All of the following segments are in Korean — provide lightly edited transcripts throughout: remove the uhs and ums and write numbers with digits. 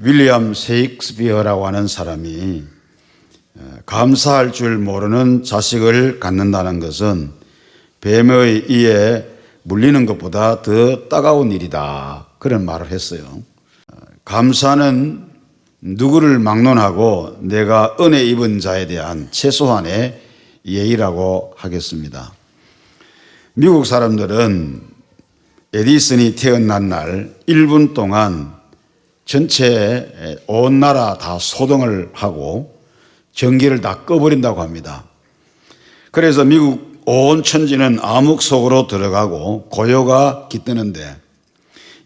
윌리엄 셰익스피어라고 하는 사람이 감사할 줄 모르는 자식을 갖는다는 것은 뱀의 이에 물리는 것보다 더 따가운 일이다, 그런 말을 했어요. 감사는 누구를 막론하고 내가 은혜 입은 자에 대한 최소한의 예의라고 하겠습니다. 미국 사람들은 에디슨이 태어난 날 1분 동안 전체 온 나라 다 소동을 하고 전기를 다 꺼버린다고 합니다. 그래서 미국 온 천지는 암흑 속으로 들어가고 고요가 깃드는데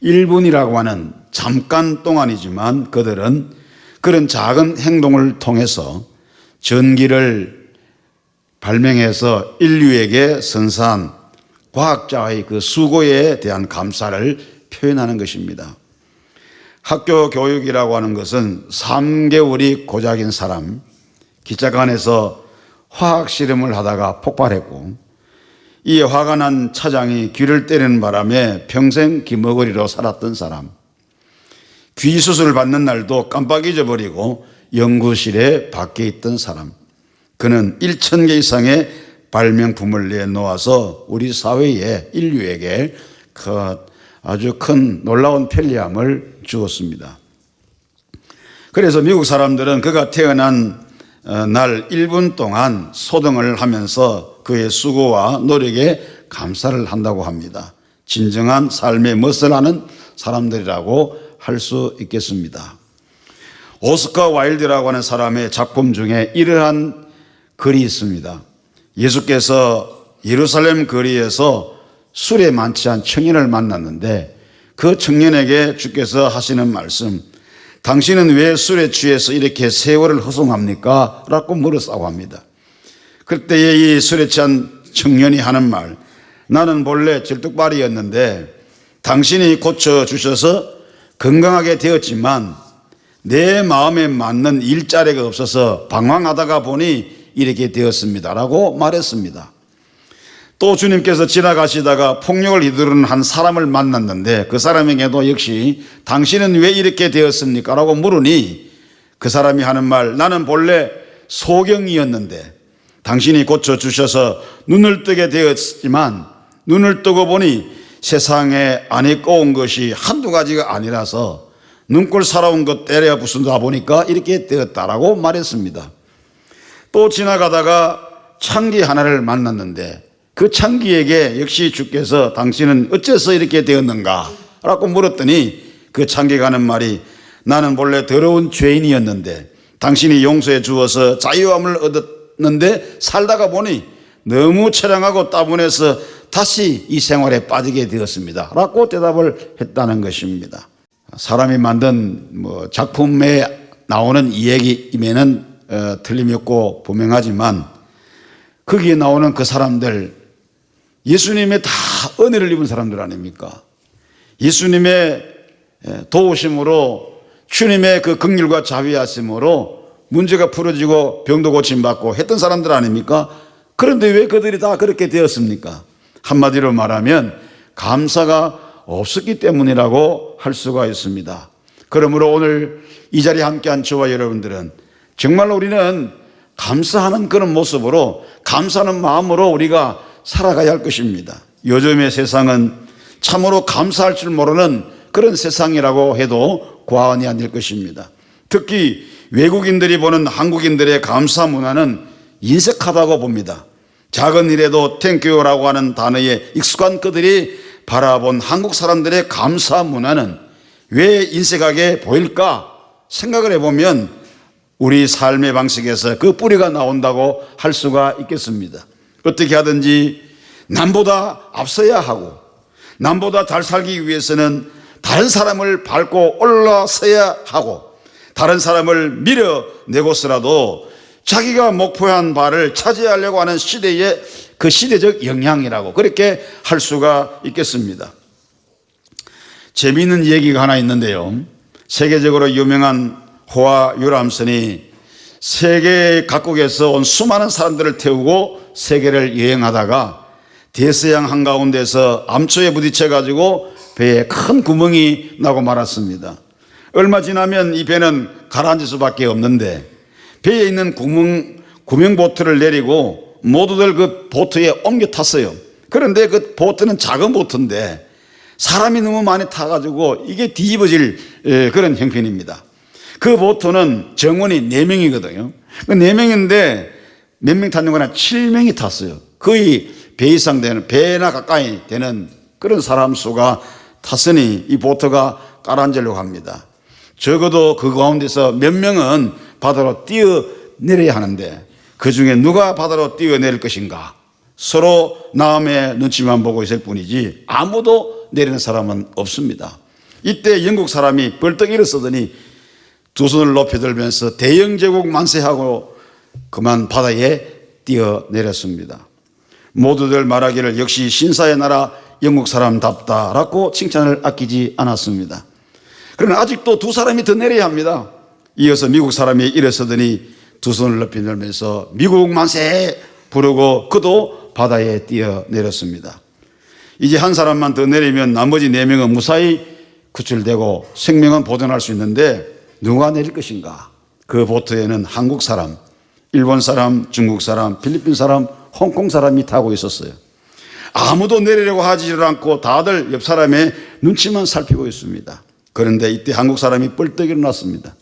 1분이라고 하는 잠깐 동안이지만 그들은 그런 작은 행동을 통해서 전기를 발명해서 인류에게 선사한 과학자의 그 수고에 대한 감사를 표현하는 것입니다. 학교 교육이라고 하는 것은 3개월이 고작인 사람, 기차관에서 화학 실험을 하다가 폭발했고 이에 화가 난 차장이 귀를 때리는 바람에 평생 귀머거리로 살았던 사람, 귀 수술을 받는 날도 깜빡 잊어버리고 연구실에 밖에 있던 사람, 그는 1,000개 이상의 발명품을 내놓아서 우리 사회에 인류에게 아주 큰 놀라운 편리함을 주었습니다. 그래서 미국 사람들은 그가 태어난 날 1분 동안 소등을 하면서 그의 수고와 노력에 감사를 한다고 합니다. 진정한 삶의 멋을 아는 사람들이라고 할 수 있겠습니다. 오스카 와일드라고 하는 사람의 작품 중에 이러한 글이 있습니다. 예수께서 예루살렘 거리에서 술에 만취한 청년을 만났는데 그 청년에게 주께서 하시는 말씀, 당신은 왜 술에 취해서 이렇게 세월을 허송합니까? 라고 물었다고 합니다. 그때에 이 술에 취한 청년이 하는 말, 나는 본래 절뚝발이었는데 당신이 고쳐주셔서 건강하게 되었지만 내 마음에 맞는 일자리가 없어서 방황하다가 보니 이렇게 되었습니다 라고 말했습니다. 또 주님께서 지나가시다가 폭력을 휘두르는 한 사람을 만났는데 그 사람에게도 역시 당신은 왜 이렇게 되었습니까? 라고 물으니 그 사람이 하는 말, 나는 본래 소경이었는데 당신이 고쳐주셔서 눈을 뜨게 되었지만 눈을 뜨고 보니 세상에 안에 꼬운 것이 한두 가지가 아니라서 눈꼴 살아온 것 때려 부수다 보니까 이렇게 되었다라고 말했습니다. 또 지나가다가 창기 하나를 만났는데 그 창기에게 역시 주께서 당신은 어째서 이렇게 되었는가? 라고 물었더니 그 창기가 하는 말이, 나는 본래 더러운 죄인이었는데 당신이 용서해 주어서 자유함을 얻었는데 살다가 보니 너무 처량하고 따분해서 다시 이 생활에 빠지게 되었습니다 라고 대답을 했다는 것입니다. 사람이 만든 작품에 나오는 이야기임에는 틀림이 없고 분명하지만 거기에 나오는 그 사람들, 예수님의 다 은혜를 입은 사람들 아닙니까? 예수님의 도우심으로, 주님의 그 긍휼과 자비하심으로 문제가 풀어지고 병도 고침받고 했던 사람들 아닙니까? 그런데 왜 그들이 다 그렇게 되었습니까? 한마디로 말하면 감사가 없었기 때문이라고 할 수가 있습니다. 그러므로 오늘 이 자리에 함께한 저와 여러분들은 정말로 우리는 감사하는 그런 모습으로, 감사하는 마음으로 우리가 살아가야 할 것입니다. 요즘의 세상은 참으로 감사할 줄 모르는 그런 세상이라고 해도 과언이 아닐 것입니다. 특히 외국인들이 보는 한국인들의 감사 문화는 인색하다고 봅니다. 작은 일에도 땡큐라고 하는 단어에 익숙한 그들이 바라본 한국 사람들의 감사 문화는 왜 인색하게 보일까 생각을 해보면 우리 삶의 방식에서 그 뿌리가 나온다고 할 수가 있겠습니다. 어떻게 하든지 남보다 앞서야 하고 남보다 잘 살기 위해서는 다른 사람을 밟고 올라서야 하고 다른 사람을 밀어내고서라도 자기가 목표한 바를 차지하려고 하는 시대의 그 시대적 영향이라고 그렇게 할 수가 있겠습니다. 재미있는 얘기가 하나 있는데요. 세계적으로 유명한 호화 유람선이 세계 각국에서 온 수많은 사람들을 태우고 세계를 여행하다가 대서양 한가운데서 암초에 부딪혀 가지고 배에 큰 구멍이 나고 말았습니다. 얼마 지나면 이 배는 가라앉을 수밖에 없는데 배에 있는 구명보트를 내리고 모두들 그 보트에 옮겨 탔어요. 그런데 그 보트는 작은 보트인데 사람이 너무 많이 타가지고 이게 뒤집어질 그런 형편입니다. 그 보트는 정원이 4명이거든요. 그 4명인데 몇 명 탔는 거나 7명이 탔어요. 거의 배 이상 되는, 배나 가까이 되는 그런 사람 수가 탔으니 이 보트가 가라앉으려고 합니다. 적어도 그 가운데서 몇 명은 바다로 뛰어내려야 하는데 그 중에 누가 바다로 뛰어내릴 것인가? 서로 남의 눈치만 보고 있을 뿐이지 아무도 내리는 사람은 없습니다. 이때 영국 사람이 벌떡 일어서더니 두 손을 높이 들면서 대영제국 만세하고 그만 바다에 뛰어내렸습니다. 모두들 말하기를 역시 신사의 나라 영국 사람답다라고 칭찬을 아끼지 않았습니다. 그러나 아직도 두 사람이 더 내려야 합니다. 이어서 미국 사람이 일어서더니 두 손을 높이 들면서 미국 만세 부르고 그도 바다에 뛰어내렸습니다. 이제 한 사람만 더 내리면 나머지 4명은 무사히 구출되고 생명은 보존할 수 있는데 누가 내릴 것인가? 그 보트에는 한국 사람, 일본 사람, 중국 사람, 필리핀 사람, 홍콩 사람이 타고 있었어요. 아무도 내리려고 하지 않고 다들 옆 사람의 눈치만 살피고 있습니다. 그런데 이때 한국 사람이 벌떡 일어났습니다.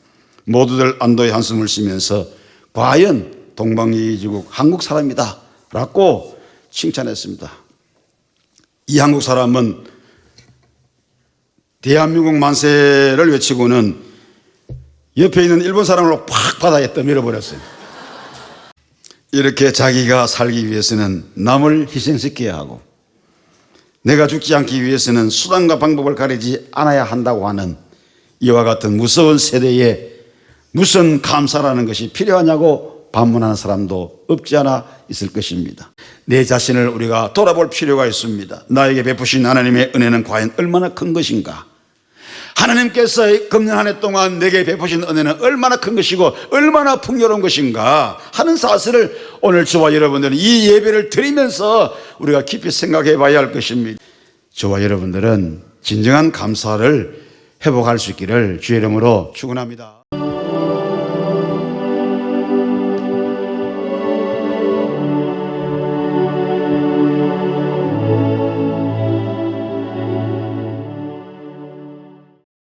모두들 안도의 한숨을 쉬면서 과연 동방예의지국 한국 사람이다 라고 칭찬했습니다. 이 한국 사람은 대한민국 만세를 외치고는 옆에 있는 일본 사람으로 팍 바다에 떠밀어버렸어요. 이렇게 자기가 살기 위해서는 남을 희생시켜야 하고 내가 죽지 않기 위해서는 수단과 방법을 가리지 않아야 한다고 하는 이와 같은 무서운 세대에 무슨 감사라는 것이 필요하냐고 반문하는 사람도 없지 않아 있을 것입니다. 내 자신을 우리가 돌아볼 필요가 있습니다. 나에게 베푸신 하나님의 은혜는 과연 얼마나 큰 것인가? 하나님께서 금년 한 해 동안 내게 베푸신 은혜는 얼마나 큰 것이고 얼마나 풍요로운 것인가 하는 사실을 오늘 저와 여러분들은 이 예배를 드리면서 우리가 깊이 생각해 봐야 할 것입니다. 저와 여러분들은 진정한 감사를 회복할 수 있기를 주의 이름으로 축원합니다.